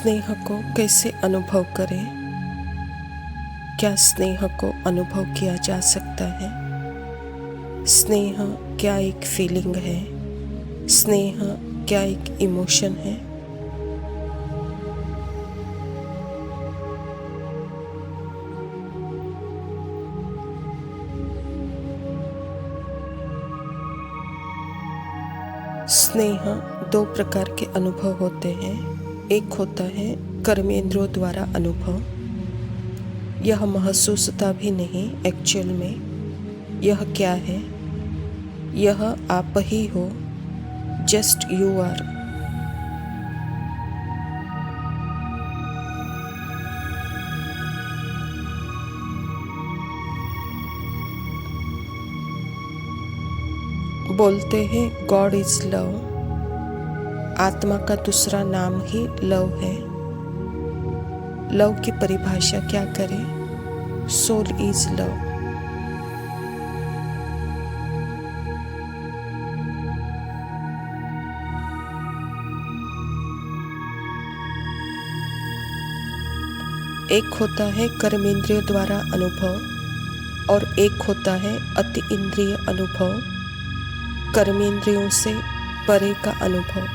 स्नेह को कैसे अनुभव करें? क्या स्नेह को अनुभव किया जा सकता है? स्नेह क्या एक फीलिंग है? स्नेह क्या एक इमोशन है? स्नेह दो प्रकार के अनुभव होते हैं। एक होता है कर्मेंद्रियों द्वारा अनुभव। यह महसूसता भी नहीं एक्चुअल में। यह क्या है? यह आप ही हो, जस्ट यू आर। बोलते हैं गॉड इज लव। आत्मा का दूसरा नाम ही लव है। लव की परिभाषा क्या करें? Soul is love. एक होता है कर्मेंद्रियों द्वारा अनुभव और एक होता है अति इंद्रिय अनुभव, कर्मेंद्रियों से परे का अनुभव।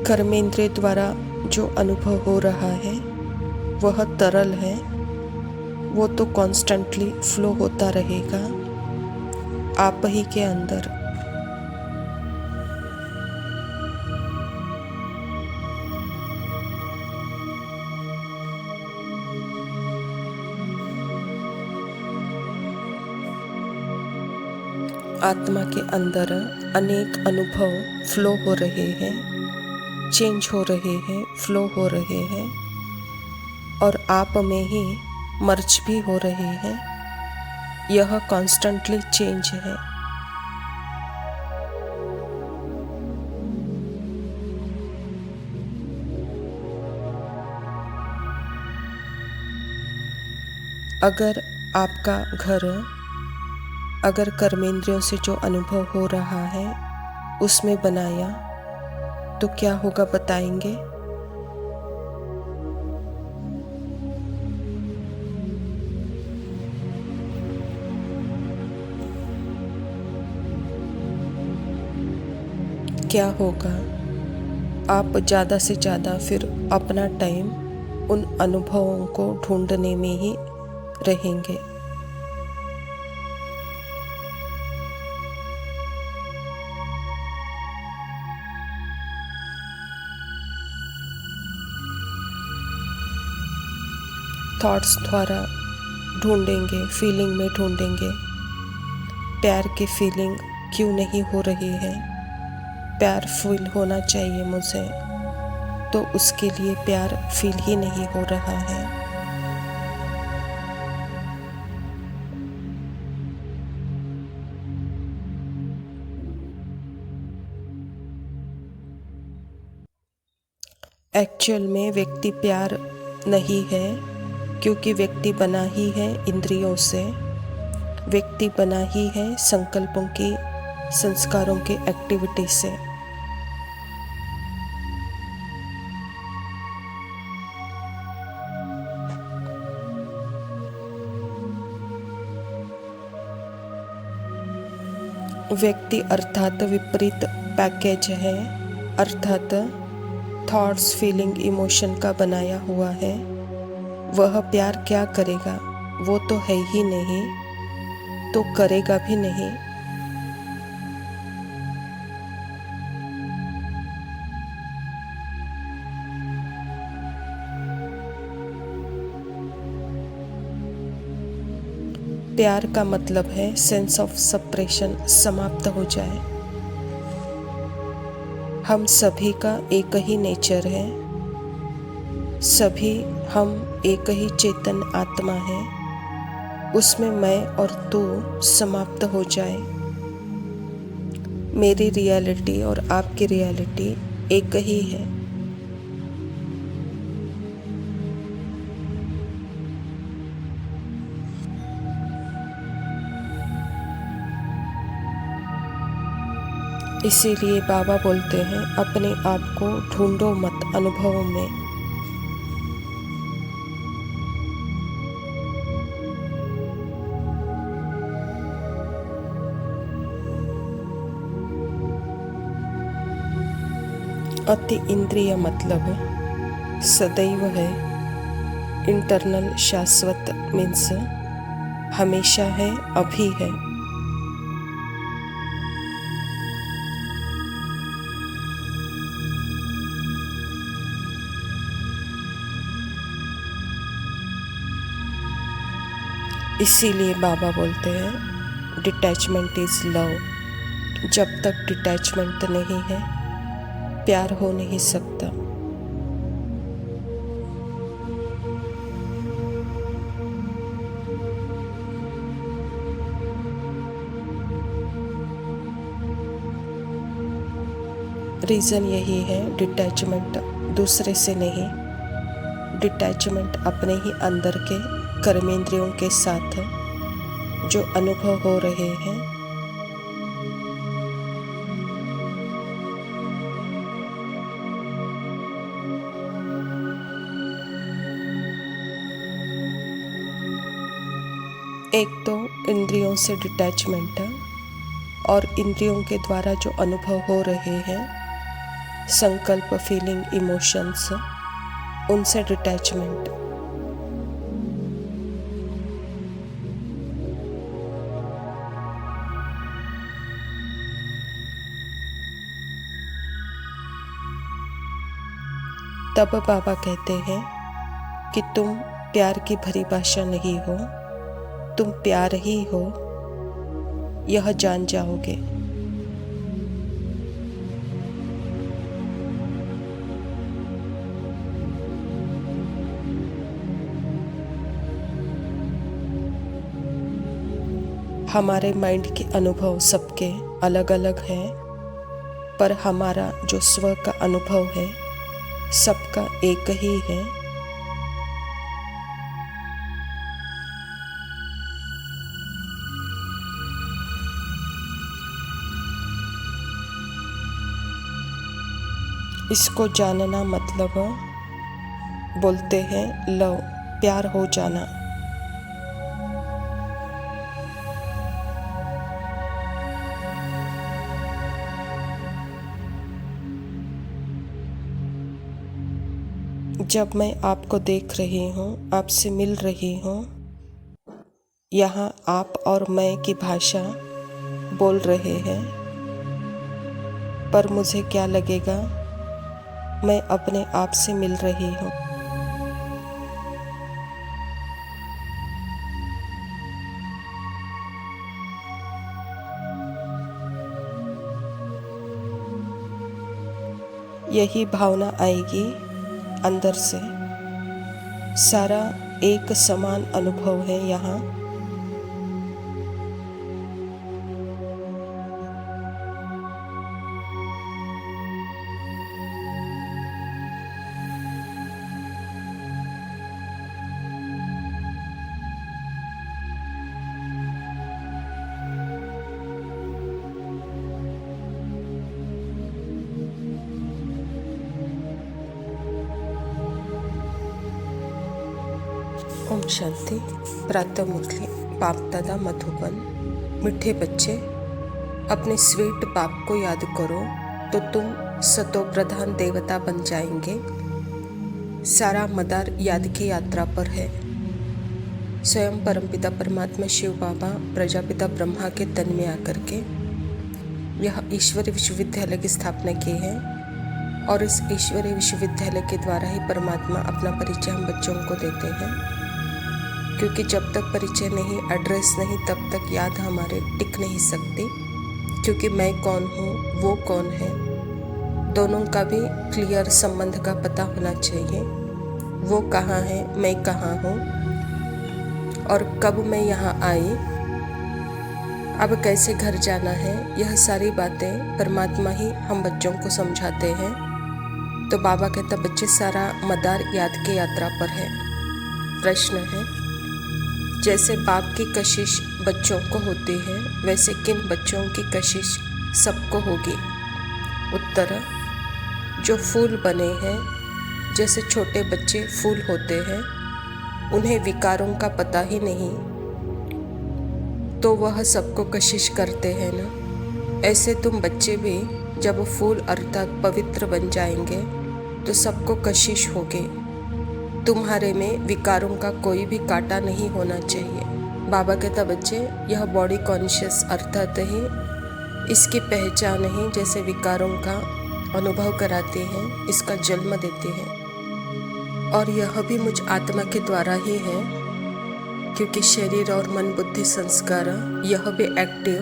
कर्मेंद्रिय द्वारा जो अनुभव हो रहा है वह तरल है। वो तो कॉन्स्टेंटली फ्लो होता रहेगा आप ही के अंदर। आत्मा के अंदर अनेक अनुभव फ्लो हो रहे हैं, चेंज हो रहे हैं, फ्लो हो रहे हैं और आप में ही मर्ज भी हो रहे हैं। यह कॉन्स्टेंटली चेंज है। अगर आपका घर अगर कर्मेंद्रियों से जो अनुभव हो रहा है उसमें बनाया तो क्या होगा बताएंगे? क्या होगा? आप ज़्यादा से ज़्यादा फिर अपना टाइम उन अनुभवों को ढूंढने में ही रहेंगे। थॉट्स द्वारा ढूंढेंगे, फीलिंग में ढूंढेंगे। प्यार की फीलिंग क्यों नहीं हो रही है? प्यार फील होना चाहिए मुझे, तो उसके लिए प्यार फील ही नहीं हो रहा है। एक्चुअल में व्यक्ति प्यार नहीं है, क्योंकि व्यक्ति बना ही है इंद्रियों से। व्यक्ति बना ही है संकल्पों की, संस्कारों की एक्टिविटी से। व्यक्ति अर्थात विपरीत पैकेज है, अर्थात थॉट्स, फीलिंग, इमोशन का बनाया हुआ है। वह प्यार क्या करेगा? वो तो है ही नहीं, तो करेगा भी नहीं। प्यार का मतलब है सेंस ऑफ सेपरेशन समाप्त हो जाए। हम सभी का एक ही नेचर है, सभी हम एक ही चेतन आत्मा है। उसमें मैं और तू समाप्त हो जाए। मेरी रियलिटी और आपकी रियलिटी एक ही है। इसीलिए बाबा बोलते हैं अपने आप को ढूंढो मत अनुभव में। अति इंद्रिय मतलब सदैव है, इंटरनल शाश्वत मीन्स हमेशा है, अभी है। इसीलिए बाबा बोलते हैं डिटैचमेंट इज लव। जब तक डिटैचमेंट नहीं है प्यार हो नहीं सकता। रीज़न यही है, डिटैचमेंट दूसरे से नहीं, डिटैचमेंट अपने ही अंदर के कर्मेंद्रियों के साथ जो अनुभव हो रहे हैं। एक तो इंद्रियों से डिटैचमेंट और इंद्रियों के द्वारा जो अनुभव हो रहे हैं, संकल्प, फीलिंग, इमोशंस, उनसे डिटैचमेंट। तब बाबा कहते हैं कि तुम प्यार की भरी भाषा नहीं हो, तुम प्यार ही हो, यह जान जाओगे। हमारे माइंड के अनुभव सबके अलग अलग हैं, पर हमारा जो स्व का अनुभव है सबका एक ही है। इसको जानना मतलब बोलते हैं लव, प्यार हो जाना। जब मैं आपको देख रही हूँ, आपसे मिल रही हूँ, यहाँ आप और मैं की भाषा बोल रहे हैं, पर मुझे क्या लगेगा, मैं अपने आप से मिल रही हूँ। यही भावना आएगी अंदर से। सारा एक समान अनुभव है यहाँ। ओम शांति। प्रातः मुरली। बाप दादा मधुबन। मीठे बच्चे, अपने स्वीट बाप को याद करो तो तुम सतो प्रधान देवता बन जाएंगे। सारा मदार याद की यात्रा पर है। स्वयं परमपिता परमात्मा शिव बाबा प्रजापिता ब्रह्मा के तन में आकर के यह ईश्वरीय विश्वविद्यालय की स्थापना की है, और इस ईश्वरीय विश्वविद्यालय के द्वारा ही परमात्मा अपना परिचय हम बच्चों को देते हैं। क्योंकि जब तक परिचय नहीं, एड्रेस नहीं, तब तक याद हमारे टिक नहीं सकती। क्योंकि मैं कौन हूँ, वो कौन है, दोनों का भी क्लियर संबंध का पता होना चाहिए। वो कहाँ है, मैं कहाँ हूँ, और कब मैं यहाँ आई, अब कैसे घर जाना है, यह सारी बातें परमात्मा ही हम बच्चों को समझाते हैं। तो बाबा कहता बच्चे सारा मदार याद की यात्रा पर है। प्रश्न है, जैसे बाप की कशिश बच्चों को होती है, वैसे किन बच्चों की कशिश सबको होगी। उत्तर: जो फूल बने हैं, जैसे छोटे बच्चे फूल होते हैं, उन्हें विकारों का पता ही नहीं, तो वह सबको कशिश करते हैं ना। ऐसे तुम बच्चे भी जब फूल अर्थात पवित्र बन जाएंगे तो सबको कशिश होगी। तुम्हारे में विकारों का कोई भी कांटा नहीं होना चाहिए। बाबा कहता, बच्चे यह बॉडी कॉन्शियस अर्थात ही इसकी पहचान ही जैसे विकारों का अनुभव कराते हैं, इसका जन्म देते हैं। और यह भी मुझ आत्मा के द्वारा ही है, क्योंकि शरीर और मन बुद्धि संस्कार यह भी एक्टिव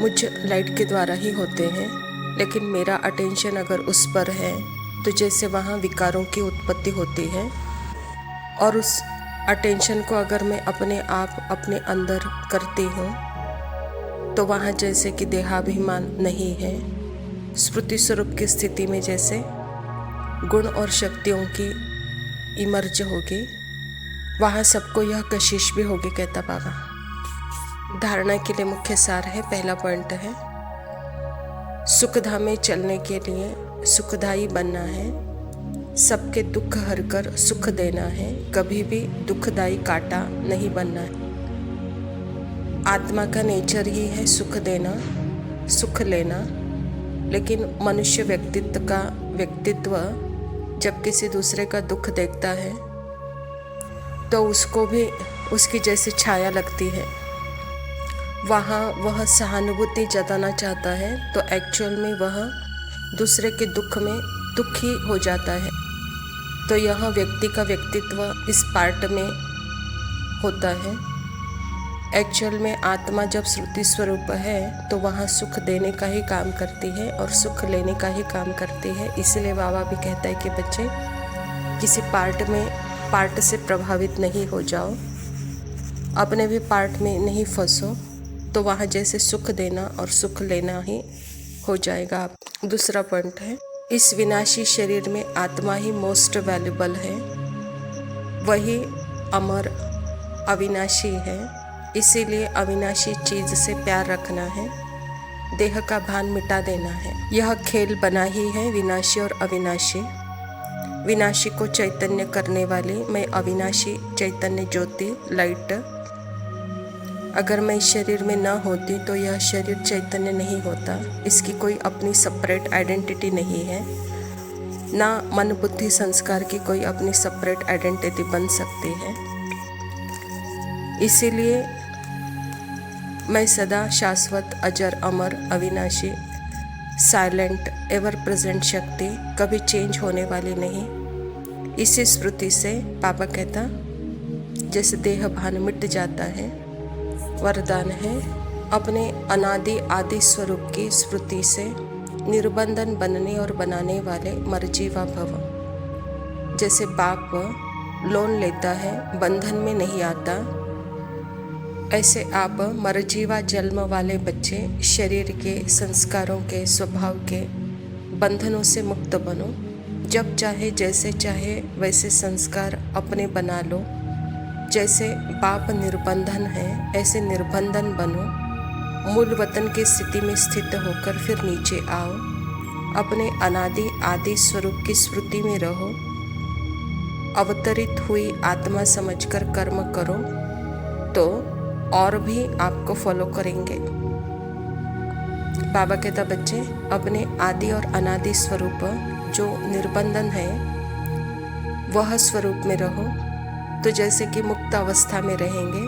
मुझ लाइट के द्वारा ही होते हैं। लेकिन मेरा अटेंशन अगर उस पर है तो जैसे वहाँ विकारों की उत्पत्ति होती है, और उस अटेंशन को अगर मैं अपने आप अपने अंदर करती हूँ तो वहाँ जैसे कि देहाभिमान नहीं है। स्मृति स्वरूप की स्थिति में जैसे गुण और शक्तियों की इमर्ज होगी, वहाँ सबको यह कशिश भी होगी, कहता बाबा। धारणा के लिए मुख्य सार है। पहला पॉइंट है, सुखधाम में चलने के लिए सुखदायी बनना है, सबके दुख हरकर सुख देना है, कभी भी दुखदायी कांटा नहीं बनना है। आत्मा का नेचर ही है सुख देना, सुख लेना। लेकिन मनुष्य व्यक्तित्व जब किसी दूसरे का दुख देखता है तो उसको भी उसकी जैसी छाया लगती है। वहाँ वह सहानुभूति जताना चाहता है तो एक्चुअल में वह दूसरे के दुख में दुखी हो जाता है। तो यह व्यक्ति का व्यक्तित्व इस पार्ट में होता है। एक्चुअल में आत्मा जब श्रुति स्वरूप है तो वहाँ सुख देने का ही काम करती है और सुख लेने का ही काम करती है। इसलिए बाबा भी कहता है कि बच्चे किसी पार्ट से प्रभावित नहीं हो जाओ, अपने भी पार्ट में नहीं फंसो, तो वहाँ जैसे सुख देना और सुख लेना ही हो जाएगा। दूसरा पॉइंट है, इस विनाशी शरीर में आत्मा ही मोस्ट वैल्यूबल है, वही अमर अविनाशी है। इसीलिए अविनाशी चीज से प्यार रखना है, देह का भान मिटा देना है। यह खेल बना ही है विनाशी और अविनाशी। विनाशी को चैतन्य करने वाली मैं अविनाशी चैतन्य ज्योति लाइट, अगर मैं इस शरीर में न होती तो यह शरीर चैतन्य नहीं होता। इसकी कोई अपनी सेपरेट आइडेंटिटी नहीं है, ना मन बुद्धि संस्कार की कोई अपनी सेपरेट आइडेंटिटी बन सकती है। इसीलिए मैं सदा शाश्वत अजर अमर अविनाशी साइलेंट एवर प्रेजेंट शक्ति, कभी चेंज होने वाली नहीं। इसी स्मृति से पापा कहता जैसे देह भान मिट जाता है, वरदान है अपने अनादि आदि स्वरूप की स्मृति से निर्बंधन बनने और बनाने वाले मर्जीवा भव। जैसे बाप लोन लेता है, बंधन में नहीं आता, ऐसे आप मर्जीवा जन्म वाले बच्चे शरीर के संस्कारों के स्वभाव के बंधनों से मुक्त बनो। जब चाहे जैसे चाहे वैसे संस्कार अपने बना लो। जैसे बाप निर्बंधन है ऐसे निर्बंधन बनो। मूल वतन की स्थिति में स्थित होकर फिर नीचे आओ, अपने अनादि आदि स्वरूप की स्मृति में रहो। अवतरित हुई आत्मा समझकर कर्म करो तो और भी आपको फॉलो करेंगे। बाबा कहता बच्चे अपने आदि और अनादि स्वरूप जो निर्बंधन है वह स्वरूप में रहो, तो जैसे कि मुक्त अवस्था में रहेंगे।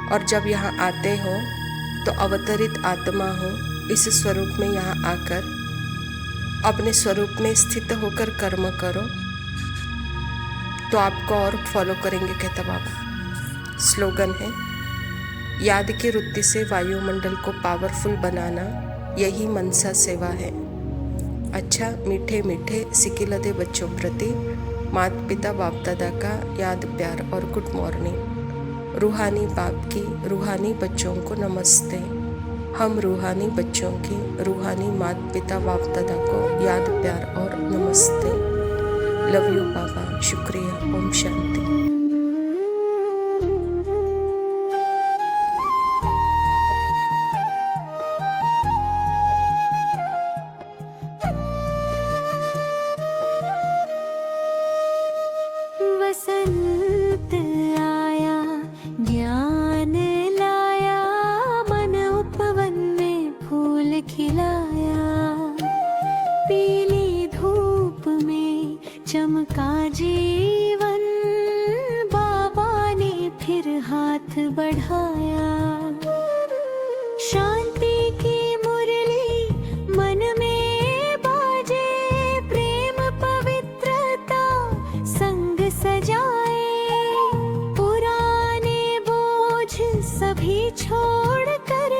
और जब यहाँ आते हो तो अवतरित आत्मा हो, इस स्वरूप में यहाँ आकर अपने स्वरूप में स्थित होकर कर्म करो तो आपको और फॉलो करेंगे, कहता बाबा। स्लोगन है, याद की वृत्ति से वायुमंडल को पावरफुल बनाना, यही मनसा सेवा है। अच्छा मीठे मीठे सिकिलदे बच्चों प्रति माता पिता बाप दादा का याद प्यार और गुड मॉर्निंग। रूहानी बाप की रूहानी बच्चों को नमस्ते। हम रूहानी बच्चों की रूहानी माता पिता बाप दादा को याद प्यार और नमस्ते। लव यू बाबा, शुक्रिया, ओम शांति। शांति की मुरली मन में बाजे, प्रेम पवित्रता संग सजाए, पुराने बोझ सभी छोड़ कर